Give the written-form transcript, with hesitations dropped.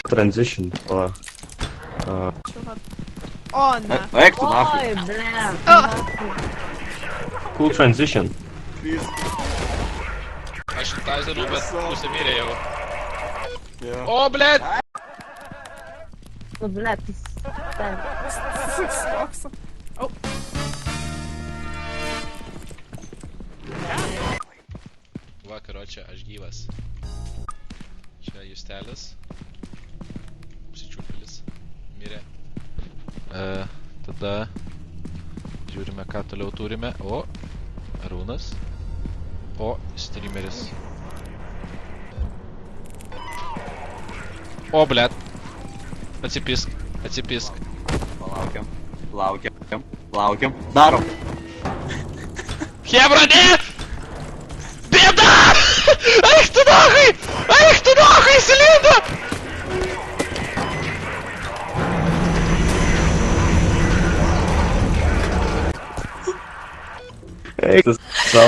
Transition. О, на. А як тут нахуй? Ой, бля. Cool transition. Aš taizeriu, bet nusimirėjau. O, blėt! Ну, бля, пиздец. Сокса. Va, karočią, aš gyvas. Čia Justelis. Apsičiūpėlis. Mirė. Tada žiūrime, ką toliau turime. O, Arūnas. O, streameris. O, blėt. Atsipisk, atsipisk. Laukiam. Darom. Hebra, ne! Bėda! Eik tu nahai! Eik tu nahai, įsilinda! Hey, this is so.